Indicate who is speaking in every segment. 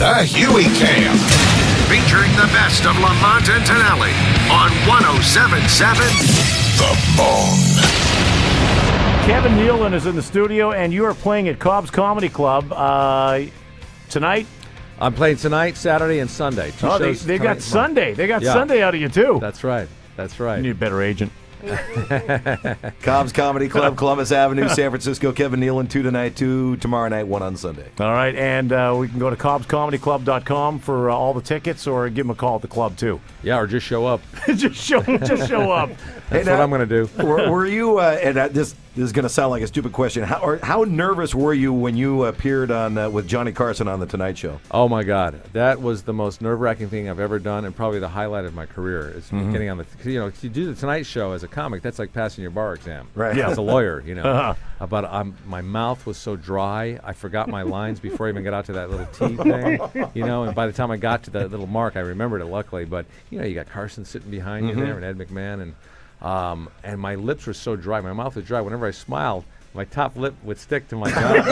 Speaker 1: The Huey Cam. Featuring the best of Lamont and Tonelli on 107.7 The Bone.
Speaker 2: Kevin Nealon is in the studio, and you are playing at Cobb's Comedy Club tonight.
Speaker 3: I'm playing tonight, Saturday, and Sunday. Two shows
Speaker 2: they got Sunday. They got Sunday out of you, too.
Speaker 3: That's right. You
Speaker 2: need a better agent.
Speaker 4: Cobb's Comedy Club, Columbus Avenue, San Francisco. Kevin Nealon, 2 tonight, 2 tomorrow night, 1 on Sunday.
Speaker 2: All right, and we can go to cobbscomedyclub.com for all the tickets, or give them a call at the club, too.
Speaker 3: Yeah, or just show up.
Speaker 2: just show up.
Speaker 3: That's what I'm going to do.
Speaker 4: Were you, and this is going to sound like a stupid question, how nervous were you when you appeared on with Johnny Carson on The Tonight Show?
Speaker 3: Oh, my God. That was the most nerve-wracking thing I've ever done, and probably the highlight of my career is getting on the, if you do The Tonight Show as a comic, that's like passing your bar exam.
Speaker 4: Right.
Speaker 3: Yeah. As a lawyer, But my mouth was so dry, I forgot my lines before I even got out to that little T thing, and by the time I got to that little mark, I remembered it, luckily. But, you got Carson sitting behind you there, and Ed McMahon, and my lips were so dry, my mouth was dry. Whenever I smiled, my top lip would stick to my mouth,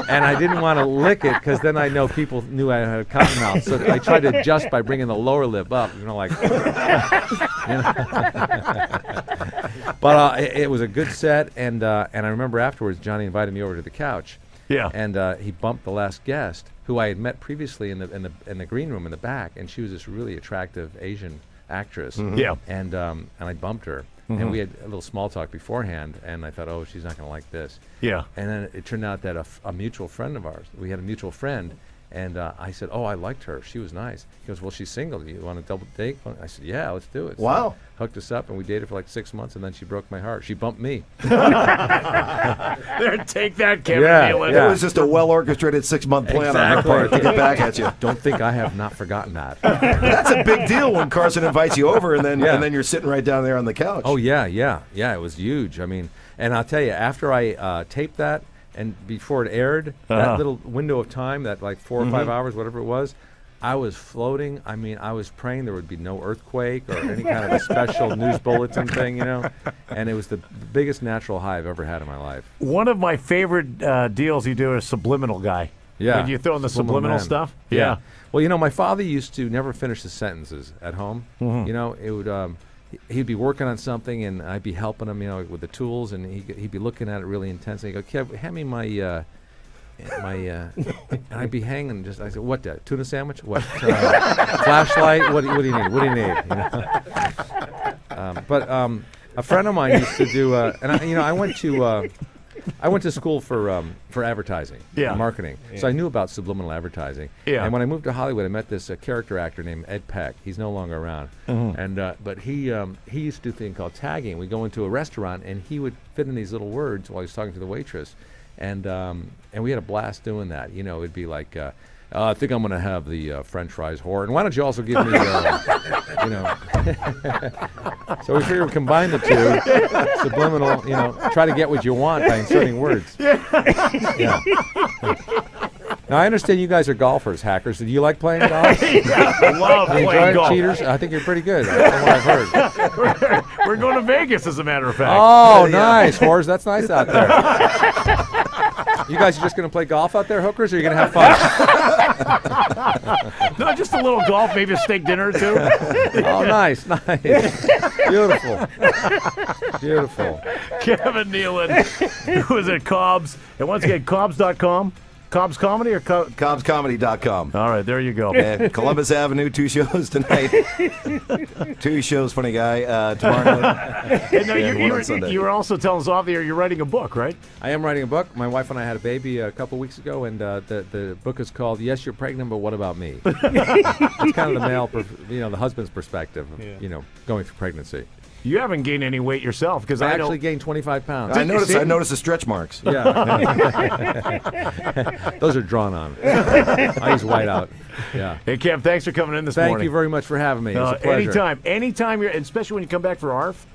Speaker 3: and I didn't want to lick it because then I know people knew I had a cotton mouth. So I tried to adjust by bringing the lower lip up, But it was a good set, and I remember afterwards Johnny invited me over to the couch.
Speaker 2: Yeah.
Speaker 3: And he bumped the last guest, who I had met previously in the green room in the back, and she was this really attractive Asian actress.
Speaker 2: Yeah.
Speaker 3: And I bumped her. And we had a little small talk beforehand, and I thought, oh, she's not going to like this.
Speaker 2: Yeah.
Speaker 3: And then it turned out that a mutual friend of ours, we had a mutual friend, and I said, oh, I liked her. She was nice. He goes, well, she's single. Do you want to double date? I said, yeah, let's do it.
Speaker 4: Wow.
Speaker 3: So hooked us up, and we dated for like 6 months, and then she broke my heart. She bumped me.
Speaker 2: There, take that, Kevin Nealon.
Speaker 4: It was just a well-orchestrated 6-month plan on her part to get back at you.
Speaker 3: Don't think I have not forgotten that.
Speaker 4: That's a big deal when Carson invites you over, and then you're sitting right down there on the couch.
Speaker 3: Oh, yeah, it was huge. I mean, and I'll tell you, after I taped that, and before it aired, that little window of time, that like 4 or 5 hours, whatever it was, I was floating. I mean, I was praying there would be no earthquake or any kind of a special news bulletin thing, And it was the biggest natural high I've ever had in my life.
Speaker 2: One of my favorite deals you do is Subliminal Guy.
Speaker 3: Yeah.
Speaker 2: When you throw in the subliminal stuff. Yeah.
Speaker 3: Well, my father used to never finish his sentences at home. It would... he'd be working on something, and I'd be helping him, with the tools, and he'd be looking at it really intensely. He'd go, Kev, hand me my and I'd be hanging. I said, what? Tuna sandwich? What? Flashlight? What do you need? What do you need? But a friend of mine used to do, and I went to school for advertising, marketing. Yeah. So I knew about subliminal advertising. Yeah. And when I moved to Hollywood, I met this character actor named Ed Peck. He's no longer around. And but he used to do a thing called tagging. We'd go into a restaurant, and he would fit in these little words while he was talking to the waitress. And we had a blast doing that. It'd be like, I think I'm going to have the French fries whore. And why don't you also give me, So we figured we'd combine the two, subliminal, try to get what you want by inserting words. Yeah. Now, I understand you guys are golfers, hackers. Do you like playing golf?
Speaker 2: I love playing golf.
Speaker 3: Cheaters? I think you're pretty good, from what I've heard.
Speaker 2: We're going to Vegas, as a matter of fact.
Speaker 3: Oh, nice, whores. That's nice out there. You guys are just going to play golf out there, hookers, or are you going to have fun?
Speaker 2: No, just a little golf, maybe a steak dinner or two.
Speaker 3: Oh, nice. Beautiful.
Speaker 2: Kevin Nealon, who is at Cobb's. And once again, Cobbs.com. Cobb's Comedy or
Speaker 4: CobbsComedy.com.
Speaker 2: All right, there you go.
Speaker 4: Columbus Avenue, 2 shows tonight. 2 shows, funny guy, tomorrow night.
Speaker 2: You were also telling us off the air you're writing a book, right?
Speaker 3: I am writing a book. My wife and I had a baby a couple weeks ago, and the book is called Yes, You're Pregnant, But What About Me? It's kind of the male, the husband's perspective of, going through pregnancy.
Speaker 2: You haven't gained any weight yourself, because I
Speaker 3: actually gained 25 pounds.
Speaker 4: I noticed the stretch marks.
Speaker 3: Yeah. Those are drawn on. I use white out. Yeah.
Speaker 2: Hey, Kev, thanks for coming in this morning.
Speaker 3: Thank you very much for having me. It was a pleasure.
Speaker 2: Anytime you're, especially when you come back for ARF,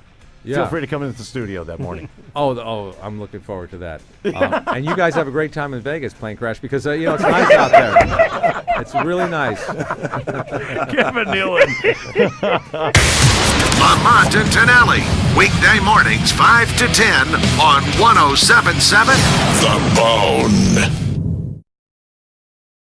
Speaker 2: feel free to come into the studio that morning.
Speaker 3: Oh, I'm looking forward to that. And you guys have a great time in Vegas playing Crash, because it's nice out there. It's really nice.
Speaker 2: Kevin Nealon.
Speaker 1: Lamont and Tonelli, weekday mornings 5 to 10 on 107.7 The Bone.